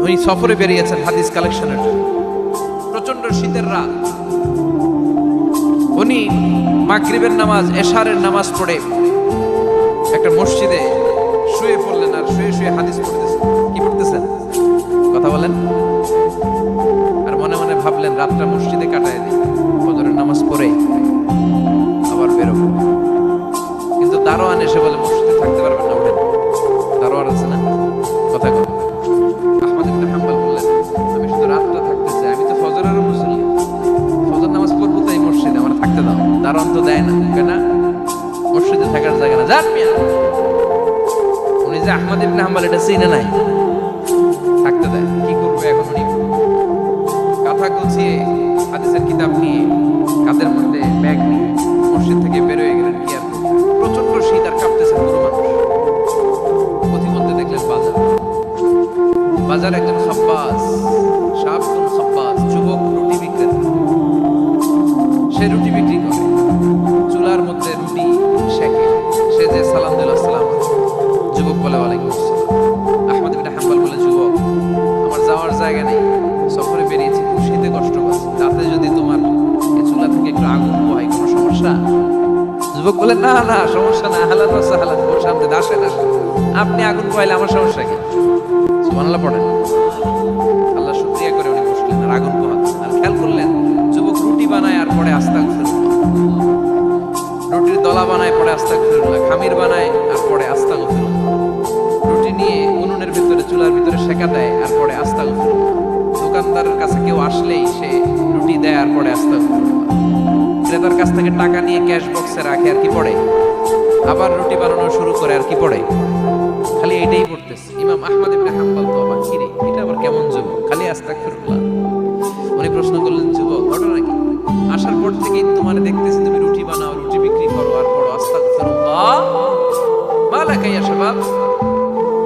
উনি সফরে বেরিয়েছেন হাদিস কালেকশনের জন্য। প্রচন্ড শীতের রাত, উনি মাগরিবের নামাজ এশারের নামাজ পড়ে একটা মসজিদে শুয়ে পড়লেন, আর শুয়ে শুয়ে হাদিস পড়তেছেন। কি পড়তেছেন? কথা বলেন। আর মনে মনে ভাবলেন রাতটা মসজিদে কাটায় দিই, ফজরের নামাজ পড়ে আবার বেরোবো। কিন্তু দারোয়ান এসে বলে মসজিদে থাকতে পারবেন না, ওঠেন। দারোয়ান আছে না, কথা কর। আহমদ ইবনে হাম্বল বললেন আমি শুধু রাতটা থাকতে চাই, আমি তো ফজরেরও মুসল্লি, ফজর নামাজ পড়বো তো এই মসজিদে, আমার থাকতে দাও। দারোয়ান তো দেয় না, কেন? মসজিদে থাকার জায়গা না, যান মিয়া। উনি যে আহমদ ইবনে হাম্বল এটা চিনে নাই, থাকতে দেয়। কি করবে এখন? উনি কথা গুছিয়ে হাদিসের কিতাব নিয়ে কাঁধের মধ্যে ব্যাগ নিয়ে মসজিদ থেকে বের হয়ে গেলেন। কি আর করবেন? প্রচন্ড শীত, আর কাঁপতেছে পুরো মানুষ। পথিমধ্যে দেখলেন বাজার, বাজার একজন খাব্বাস, শাবতুন খাব্বাস, যুবক রুটি বিক্রেতা। সে রুটি বিক্রি করে, চুলার মধ্যে রুটি শেখে। সে যে সালাম দিল, আসসালাম। যুবক বলে ওয়ালাইকুম আসসালাম। আহমদ ইবনে হাম্বল বলে যুবক আমার যাওয়ার জায়গা নেই, সফরে বেরিয়েছি, খুব শীতে কষ্ট পাচ্ছি, রাতে যদি তোমার এই চুলা থেকে একটু আগুন পোহাই কোনো সমস্যা? যুবক বলে না না সমস্যা না, হালাত আছে হালাত, ওর সামনে আসেন আসেন, আপনি আগুন পোহাইলে আমার সমস্যা কি? সুবহানাল্লাহ পড়েন। আল্লাহ শুকরিয়া করে উনি বসলেন আর আগুন পোহাচ্ছেন। আর খেয়াল করলেন যুবক রুটি বানায় আর পরে আস্তাগফিরুল্লাহ, রুটির দলা বানায় পরে আস্তাগফিরুল্লাহ, খামির বানায় আর পরে আস্তাগফিরুল্লাহ, রুটি নিয়ে উনুনের ভিতরে চুলার ভিতরে সেকা দেয় আর পরে আস্তাগফিরুল্লাহ, দোকানদারের কাছে কেউ আসলেই সে রুটি দেয় আর পরে আস্তাগফিরুল্লাহ, ক্রেতার কাছ থেকে টাকা নিয়ে ক্যাশ বক্সে রাখে আর কি পড়ে, আবার রুটি বানানো শুরু করে আর কি পড়ে, খালি এটাই পড়তেছে। ইমাম আহমদ ইবনে হাম্বল তো অবাক, কি রে এটা আবার কেমন যুবক, খালি আস্তাগফিরুল্লাহ। উনি প্রশ্ন করলেন যুবক ঘটনা কি? আসার পর থেকেই তোমার দেখতেছি তুমি রুটি বানাও, রুটি বিক্রি করো আর পড়ো আস্তাগফিরুল্লাহ, মালাকা ইয়া শাবাব।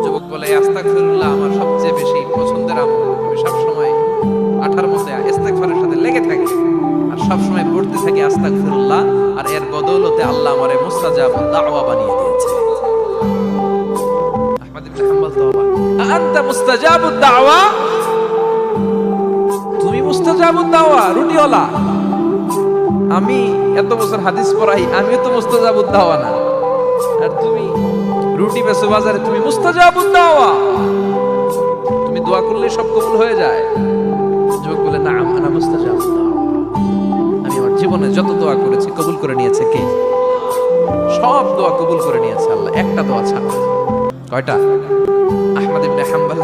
যুবক বলে আস্তাগফিরুল্লাহ আমার সবচেয়ে বেশি পছন্দের আমল, আমি সব সময় আঠার মধ্যে ইস্তেগফারের সাথে লেগে থাকি আর সব সময় পড়তে থাকি আস্তাগফিরুল্লাহ, আর এর বদৌলতে আল্লাহ আমারে মুস্তাজাবুদ দাওয়া বানিয়ে দিয়েছে। আহমদ ইবনে হাম্বল তো অবাক, আনতা মুস্তাজাবুদ দাওয়া, তুমি মুস্তাজাবুদ দাওয়া রুটিওয়ালা? আমি এত বছর হাদিস পড়াই, আমিও তো মুস্তাজাবুদ দাওয়া না, আর তুমি রুটি বেচো বাজারে, তুমি মুস্তাজাবুদ দাওয়া, তুমি দোয়া করলে সব কবুল হয়ে যায়? যুবক বলে না আনা মুস্তাজাবুদ দাওয়া, আমি আমার জীবনে যত দোয়া করেছি কবুল করে নিয়েছে কে? সব দোয়া কবুল করে নিয়েছে আল্লাহ, একটা দোয়া ছাড়া। কয়টা? আহমদ ইবনে হাম্বল